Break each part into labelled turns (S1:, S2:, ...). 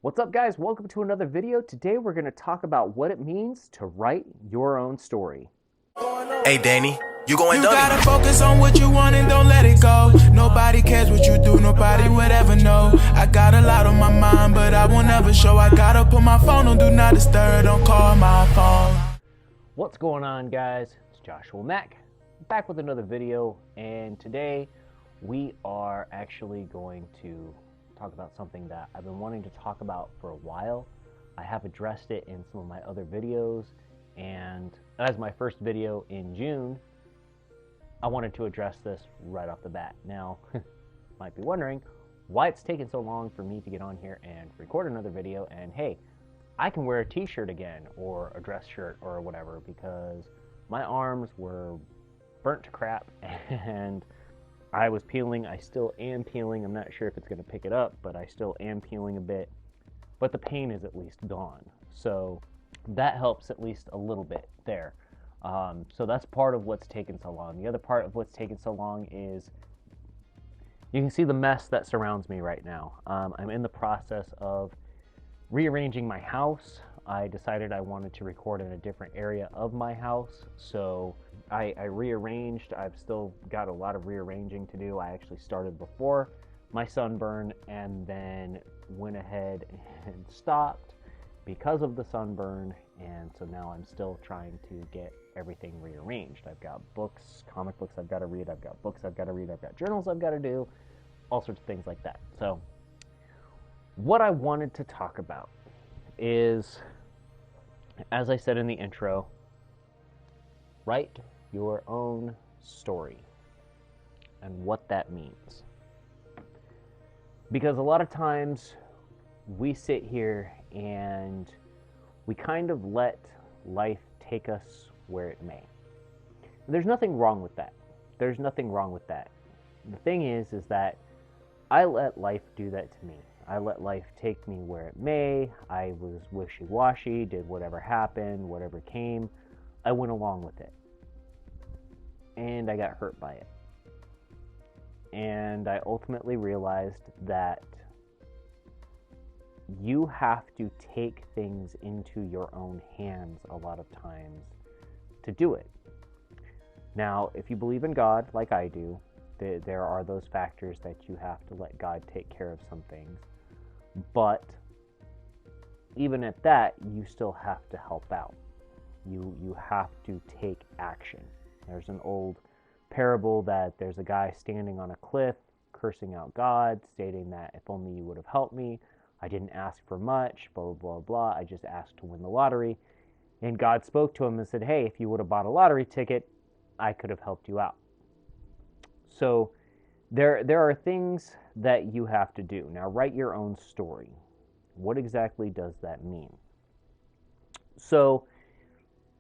S1: What's up, guys? Welcome to another video. Today we're going to talk about what it means to write your own story.
S2: Hey Danny, you going
S3: You
S2: dummy.
S3: gotta focus on what you want and don't let it go. Nobody cares what you do, nobody would ever know. I got a lot on my mind, but I won't ever show. I gotta put my phone on do not disturb, don't call my phone.
S1: What's going on, guys? It's Joshua Mack, back with another video, and today we are actually going to talk about something that I've been wanting to talk about for a while. I have addressed it in some of my other videos, and as my first video in June, I wanted to address this right off the bat. Now, might be wondering why it's taken so long for me to get on here and record another video, and hey, I can wear a t-shirt again or a dress shirt or whatever, because my arms were burnt to crap and I was peeling. I still am peeling. I'm not sure if it's going to pick it up, but I still am peeling a bit, but the pain is at least gone, so that helps at least a little bit there. So that's part of what's taken so long. The other part of what's taken so long is you can see the mess that surrounds me right now. I'm in the process of rearranging my house. I decided I wanted to record in a different area of my house, so I rearranged. I've still got a lot of rearranging to do. I actually started before my sunburn and then went ahead and stopped because of the sunburn, and so now I'm still trying to get everything rearranged. I've got books, comic books I've got to read, I've got books I've got to read, I've got journals I've got to do, all sorts of things like that. So what I wanted to talk about is, as I said in the intro, write your own story and what that means. Because a lot of times we sit here and we kind of let life take us where it may. There's nothing wrong with that. There's nothing wrong with that. The thing is that I let life do that to me. I let life take me where it may. I was wishy-washy, did whatever happened, whatever came. I went along with it. And I got hurt by it. And I ultimately realized that you have to take things into your own hands a lot of times to do it. Now, if you believe in God, like I do, there are those factors that you have to let God take care of some things. But even at that, you still have to help out. You have to take action. There's an old parable that there's a guy standing on a cliff, cursing out God, stating that if only you would have helped me, I didn't ask for much, blah, blah, blah, I just asked to win the lottery. And God spoke to him and said, hey, if you would have bought a lottery ticket, I could have helped you out. So there are things that you have to do. Now, write your own story. What exactly does that mean? So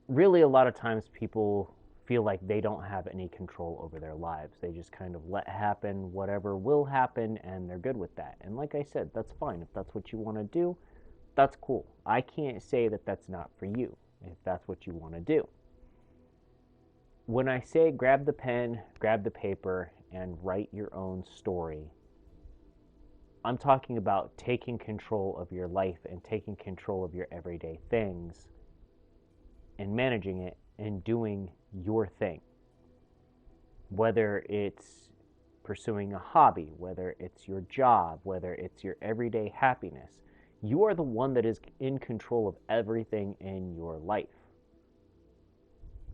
S1: really, a lot of times people feel like they don't have any control over their lives. They just kind of let happen whatever will happen, and they're good with that. And like I said, that's fine. If that's what you want to do, that's cool. I can't say that that's not for you if that's what you want to do. When I say grab the pen, grab the paper, and write your own story, I'm talking about taking control of your life and taking control of your everyday things and managing it and doing your thing. Whether it's pursuing a hobby, whether it's your job, whether it's your everyday happiness, you are the one that is in control of everything in your life.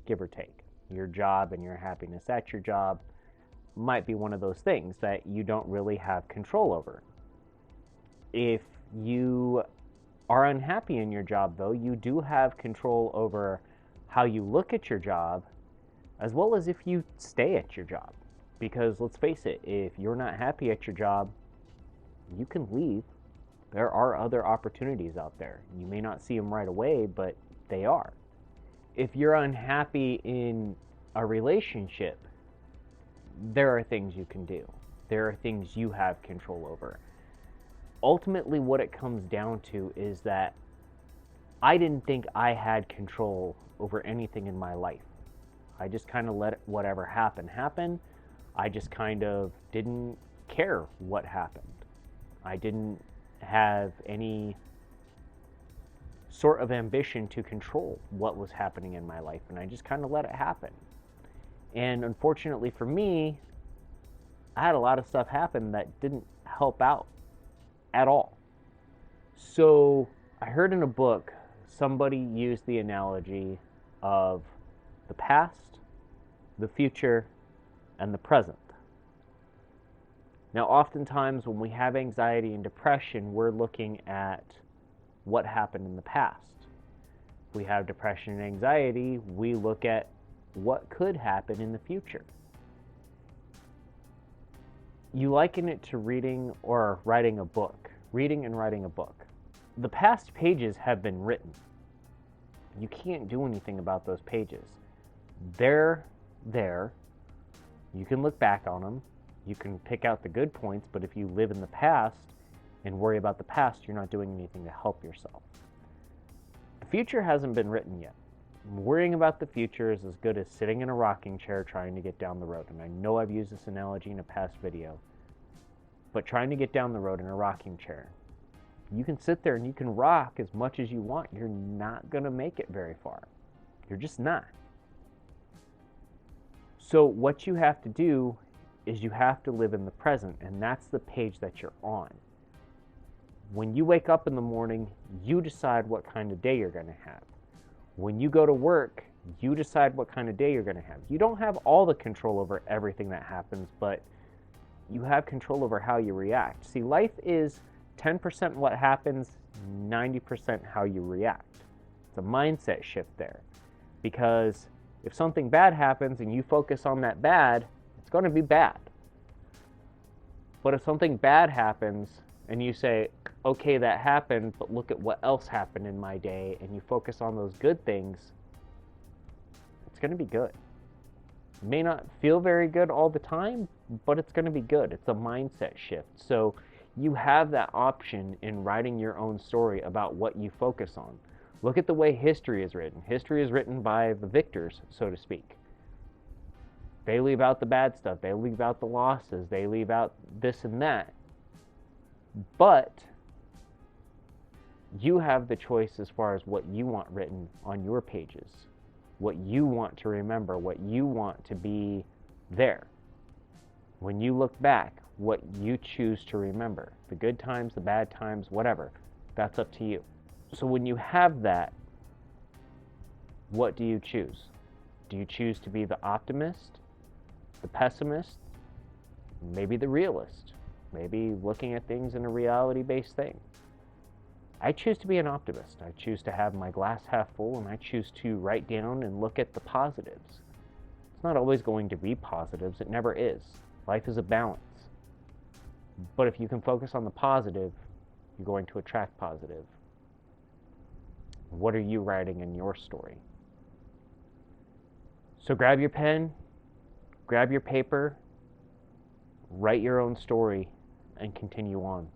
S1: Give or take. Your job and your happiness at your job might be one of those things that you don't really have control over. If you are unhappy in your job, though, you do have control over how you look at your job, as well as if you stay at your job. Because let's face it, if you're not happy at your job, you can leave. There are other opportunities out there. You may not see them right away, but they are. If you're unhappy in a relationship, there are things you can do. There are things you have control over. Ultimately, what it comes down to is that I didn't think I had control over anything in my life. I just kind of let whatever happen. I just kind of didn't care what happened. I didn't have any sort of ambition to control what was happening in my life, and I just kind of let it happen. And unfortunately for me, I had a lot of stuff happen that didn't help out at all. So I heard in a book somebody used the analogy of the past, the future, and the present. Now, oftentimes when we have anxiety and depression, we're looking at what happened in the past. If we have depression and anxiety, we look at what could happen in the future. You liken it to reading or writing a book. Reading and writing a book. The past pages have been written. You can't do anything about those pages. They're there. You can look back on them. You can pick out the good points, but if you live in the past and worry about the past, you're not doing anything to help yourself. The future hasn't been written yet. Worrying about the future is as good as sitting in a rocking chair trying to get down the road. And I know I've used this analogy in a past video, but trying to get down the road in a rocking chair, you can sit there and you can rock as much as you want. You're not going to make it very far. You're just not. So what you have to do is you have to live in the present, and that's the page that you're on. When you wake up in the morning, you decide what kind of day you're going to have. When you go to work, you decide what kind of day you're going to have. You don't have all the control over everything that happens, but you have control over how you react. See, life is 10% what happens, 90% how you react. It's a mindset shift there. Because if something bad happens and you focus on that bad, it's going to be bad. But if something bad happens and you say, okay, that happened, but look at what else happened in my day, and you focus on those good things, it's going to be good. It may not feel very good all the time, but it's going to be good. It's a mindset shift. So you have that option in writing your own story about what you focus on. Look at the way history is written. History is written by the victors, so to speak. They leave out the bad stuff. They leave out the losses. They leave out this and that. But you have the choice as far as what you want written on your pages, what you want to remember, what you want to be there. When you look back, what you choose to remember, the good times, the bad times, whatever, that's up to you. So when you have that, what do you choose? Do you choose to be the optimist, the pessimist, maybe the realist, maybe looking at things in a reality-based thing? I choose to be an optimist. I choose to have my glass half full, and I choose to write down and look at the positives. It's not always going to be positives. It never is. Life is a balance. But if you can focus on the positive, you're going to attract positive. What are you writing in your story? So grab your pen, grab your paper, write your own story, and continue on.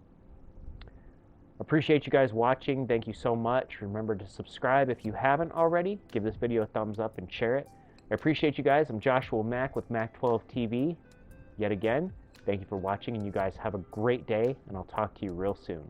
S1: Appreciate you guys watching. Thank you so much. Remember to subscribe if you haven't already. Give this video a thumbs up and share it. I appreciate you guys. I'm Joshua Mack with Mack12 TV. Yet again, thank you for watching, and you guys have a great day, and I'll talk to you real soon.